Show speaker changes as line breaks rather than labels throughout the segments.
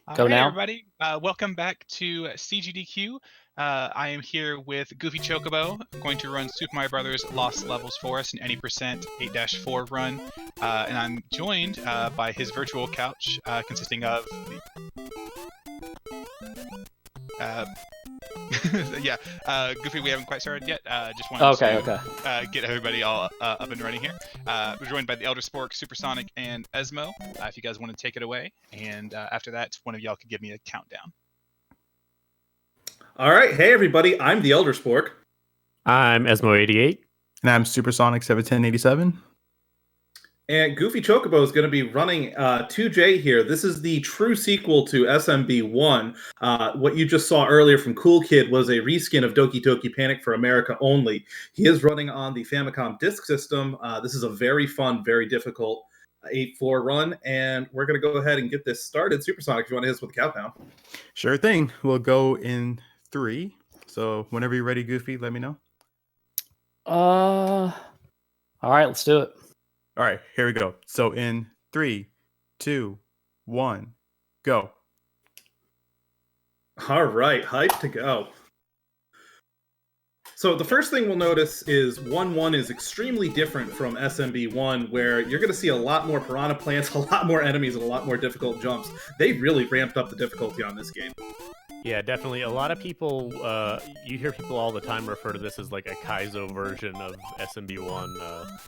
All
Go
right,
now.
everybody. Welcome back to CGDQ. I am here with Goofy Chocobo. I'm going to run Super Mario Brothers Lost Levels for us, an any percent 8-4 run. And I'm joined by his virtual couch, consisting of Goofy, we haven't quite started yet. Just wanted to get everybody all up and running here. We're joined by the ElderSpork, Supersonic, and Esmo. If you guys want to take it away, and after that, one of y'all could give me a countdown.
All right, hey everybody, I'm the ElderSpork.
I'm Esmo88.
And I'm Supersonic 71087.
And Goofy Chocobo is going to be running 2J here. This is the true sequel to SMB1. What you just saw earlier from Cool Kid was a reskin of Doki Doki Panic for America only. He is running on the Famicom Disk System. This is a very fun, very difficult 8-floor run, and we're going to go ahead and get this started. Supersonic, if you want to hit us with a countdown.
Sure thing. We'll go in 3. So whenever you're ready, Goofy, let me know.
All right, let's do it.
All right, here we go. So in 3, 2, 1, go.
All right, hype to go. So the first thing we'll notice is 1-1 is extremely different from SMB1, where you're going to see a lot more piranha plants, a lot more enemies, and a lot more difficult jumps. They really ramped up the difficulty on this game.
Yeah, definitely. A lot of people, you hear people all the time refer to this as like a Kaizo version of SMB1,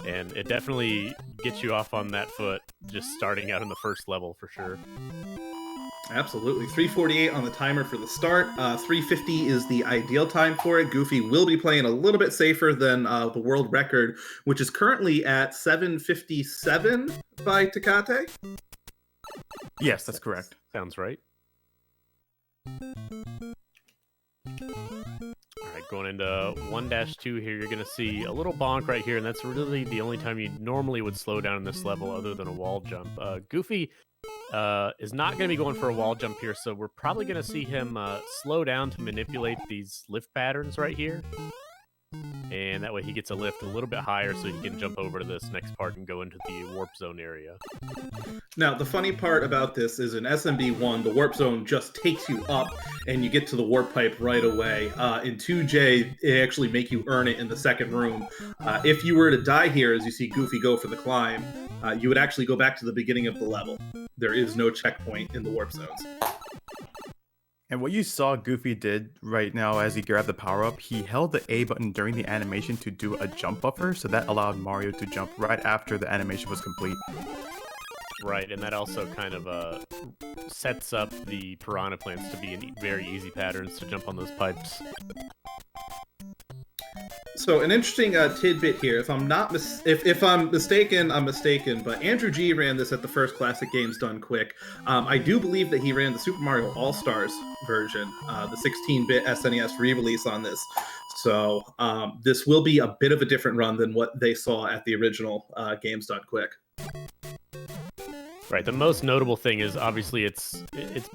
and it definitely gets you off on that foot just starting out in the first level for sure.
Absolutely. 3:48 on the timer for the start. 3:50 is the ideal time for it. Goofy will be playing a little bit safer than the world record, which is currently at 7:57 by Takate.
Yes, that's correct.
Sounds right. Alright, going into 1-2 here, you're going to see a little bonk right here, and that's really the only time you normally would slow down in this level other than a wall jump. Goofy is not going to be going for a wall jump here, so we're probably going to see him slow down to manipulate these lift patterns right here. And that way he gets a lift a little bit higher so he can jump over to this next part and go into the warp zone area.
Now, the funny part about this is in SMB1, the warp zone just takes you up and you get to the warp pipe right away. In 2J, it actually make you earn it in the second room. If you were to die here, as you see Goofy go for the climb, you would actually go back to the beginning of the level. There is no checkpoint in the warp zones.
And what you saw Goofy did right now as he grabbed the power-up, he held the A button during the animation to do a jump buffer, so that allowed Mario to jump right after the animation was complete.
Right, and that also kind of sets up the piranha plants to be in very easy patterns to jump on those pipes.
So an interesting tidbit here. If I'm not if I'm mistaken, I'm mistaken. But Andrew G ran this at the first Classic Games Done Quick. I do believe that he ran the Super Mario All Stars version, the 16-bit SNES re-release on this. So this will be a bit of a different run than what they saw at the original Games Done Quick.
Right, the most notable thing is obviously it's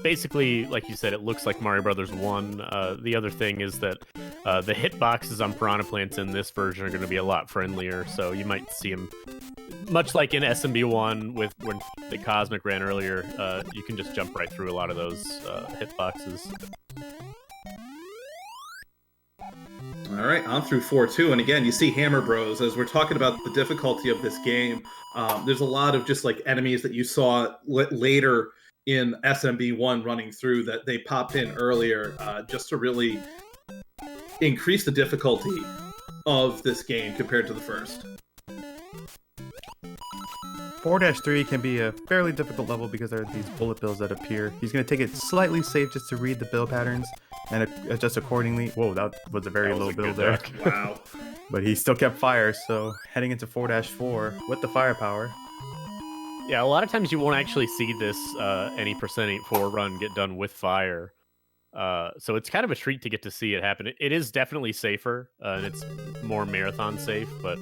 basically, like you said, it looks like Mario Brothers 1. The other thing is that the hitboxes on Piranha Plants in this version are going to be a lot friendlier, so you might see them, much like in SMB1 when the Cosmic ran earlier, you can just jump right through a lot of those hitboxes.
All right, on through 4-2, and again, you see Hammer Bros. As we're talking about the difficulty of this game, there's a lot of just like enemies that you saw later in SMB1 running through that they popped in earlier just to really increase the difficulty of this game compared to the first.
4-3 can be a fairly difficult level because there are these bullet bills that appear. He's going to take it slightly safe just to read the bill patterns and adjust accordingly. Whoa, that was a very low bill there.
Wow.
But he still kept fire, so heading into 4-4 with the firepower.
Yeah, a lot of times you won't actually see this any percent 8-4 run get done with fire. So it's kind of a treat to get to see it happen. It is definitely safer, and it's more marathon safe, but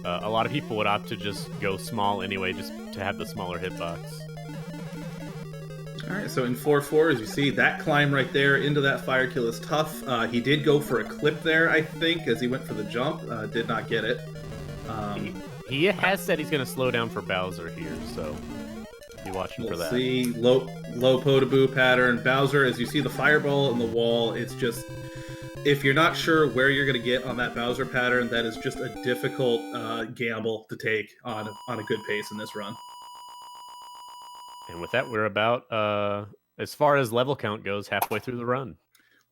a lot of people would opt to just go small anyway, just to have the smaller hitbox.
All right, so in 4-4, as you see, that climb right there into that fire kill is tough. He did go for a clip there, I think, as he went for the jump. Did not get it.
He has said he's going to slow down for Bowser here, so Be watching for
We'll
that.
see low Potaboo pattern. Bowser, as you see the fireball in the wall, it's just, if you're not sure where you're going to get on that Bowser pattern, that is just a difficult gamble to take on a good pace in this run.
And with that, we're about, as far as level count goes, halfway through the run.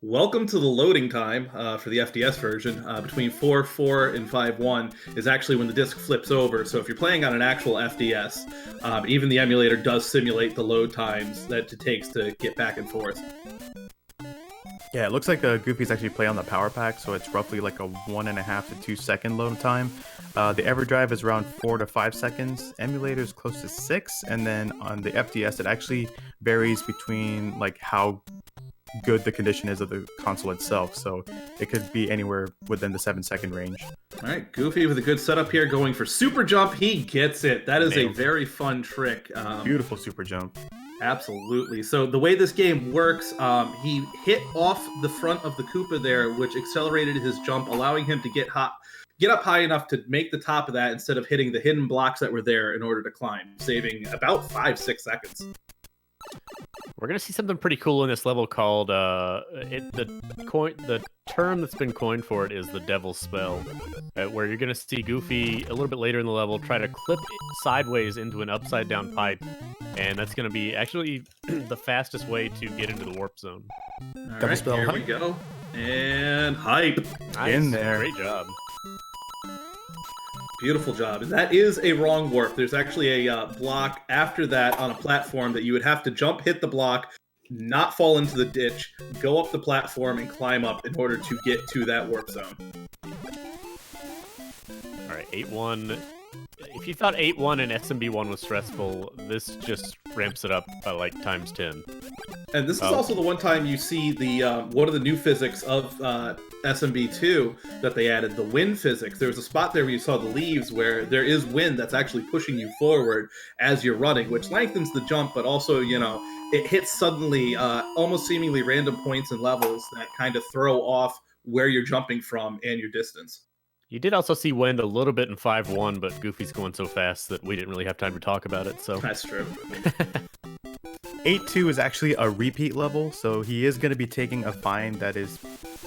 Welcome to the loading time for the FDS version. Between 4.4 and 5.1 is actually when the disc flips over. So if you're playing on an actual FDS, even the emulator does simulate the load times that it takes to get back and forth.
Yeah, it looks like Goofy's actually playing on the power pack, so it's roughly like a 1.5 to 2 second load time. The EverDrive is around 4 to 5 seconds. Emulator is close to 6, and then on the FDS, it actually varies between like how good the condition is of the console itself, so it could be anywhere within the 7-second range.
All right, Goofy with a good setup here, going for super jump. He gets it. That is a very fun trick.
Beautiful super jump.
Absolutely. So the way this game works, he hit off the front of the Koopa there, which accelerated his jump, allowing him to get up high enough to make the top of that instead of hitting the hidden blocks that were there in order to climb, saving about 5-6 seconds.
We're gonna see something pretty cool in this level called the term that's been coined for it is the Devil's Spell, where you're gonna see Goofy a little bit later in the level try to clip sideways into an upside down pipe, and that's gonna be actually the fastest way to get into the warp zone.
All
Double
right,
spell
here we
hype.
go. And hype.
Nice.
In there.
Great job.
Beautiful job. And that is a wrong warp. There's actually a block after that on a platform that you would have to jump, hit the block, not fall into the ditch, go up the platform, and climb up in order to get to that warp zone.
All right, 8-1. If you thought 8-1 and SMB1 was stressful, this just ramps it up by like times 10.
And this is also the one time you see the one of the new physics of SMB2 that they added, the wind physics. There was a spot there where you saw the leaves where there is wind that's actually pushing you forward as you're running, which lengthens the jump, but also, it hits suddenly almost seemingly random points and levels that kind of throw off where you're jumping from and your distance.
You did also see wind a little bit in 5-1, but Goofy's going so fast that we didn't really have time to talk about it. So
That's true.
8-2 is actually a repeat level, so he is going to be taking a vine that is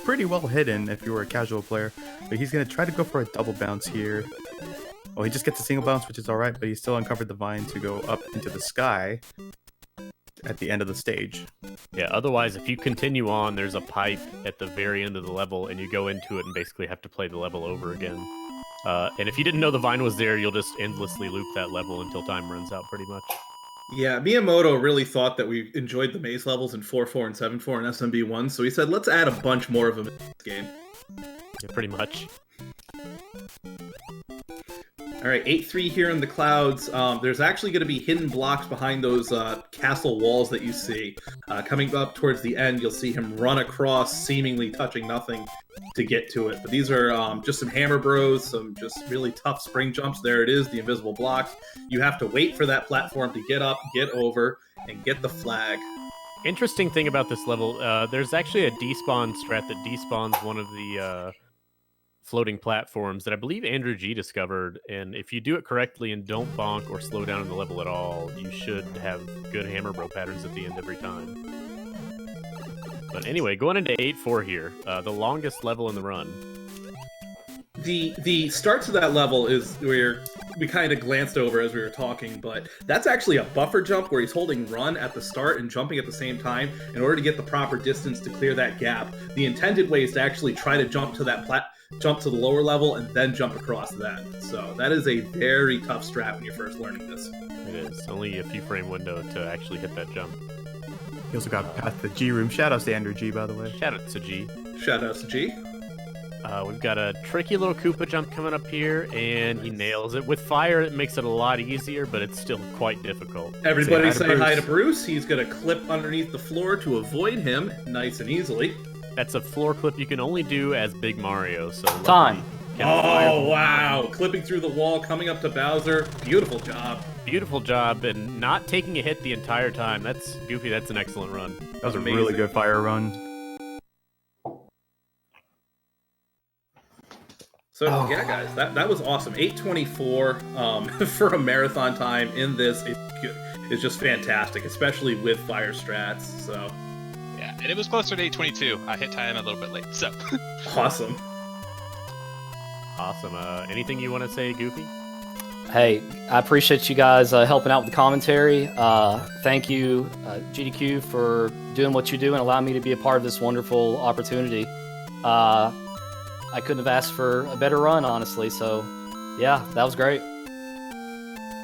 pretty well hidden if you were a casual player, but he's going to try to go for a double bounce here. Well, he just gets a single bounce, which is alright, but he still uncovered the vine to go up into the sky at the end of the stage.
yeah, otherwise, if you continue on, there's a pipe at the very end of the level, and you go into it and basically have to play the level over again. And if you didn't know the vine was there, you'll just endlessly loop that level until time runs out, pretty much.
Yeah, Miyamoto really thought that we enjoyed the maze levels in 4.4 and 7.4 and SMB1, so he said, let's add a bunch more of them in this game.
Yeah, pretty much.
All right, 8-3 here in the clouds. There's actually going to be hidden blocks behind those castle walls that you see. Coming up towards the end, you'll see him run across, seemingly touching nothing to get to it. But these are just some hammer bros, some just really tough spring jumps. There it is, the invisible blocks. You have to wait for that platform to get up, get over, and get the flag.
Interesting thing about this level, there's actually a despawn strat that despawns one of the floating platforms that I believe Andrew G discovered, and if you do it correctly and don't bonk or slow down in the level at all, you should have good hammer bro patterns at the end every time. But anyway, going into 8-4 here, the longest level in the run.
The start to that level is where we kind of glanced over as we were talking, but that's actually a buffer jump where he's holding run at the start and jumping at the same time in order to get the proper distance to clear that gap. The intended way is to actually try to jump to the lower level and then jump across that. So that is a very tough strat when you're first learning this.
It is only a few frame window to actually hit that jump.
He also got past the G room. Shoutouts to Andrew G, by the way.
Shout out to G.
Shout out to G.
We've got a tricky little Koopa jump coming up here, and he nails it. With fire, it makes it a lot easier, but it's still quite difficult.
Everybody say hi to Bruce. He's going to clip underneath the floor to avoid him nice and easily.
That's a floor clip you can only do as Big Mario, so...
Time.
Oh, wow. Clipping through the wall, coming up to Bowser. Beautiful job.
Beautiful job, and not taking a hit the entire time. That's Goofy, that's an excellent run.
That was a
Amazing.
really good fire run.
So, yeah, guys, that was awesome. 8:24 for a marathon time in this. is just fantastic, especially with fire strats. So
Yeah, and it was closer to 822. I hit time a little bit late, so.
awesome.
Awesome. Anything you want to say, Goofy?
Hey, I appreciate you guys helping out with the commentary. Thank you, GDQ, for doing what you do and allowing me to be a part of this wonderful opportunity. I couldn't have asked for a better run, honestly. So, yeah, that was great.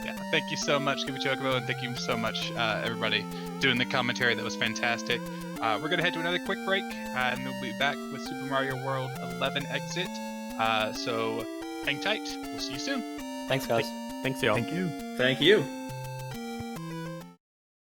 Yeah, thank you so much, Goofy Chocobo, and thank you so much, everybody, doing the commentary. That was fantastic. We're going to head to another quick break, and we'll be back with Super Mario World 11 Exit. So hang tight. We'll see you soon.
Thanks, guys.
Thanks, y'all.
Thank you.
Thank you.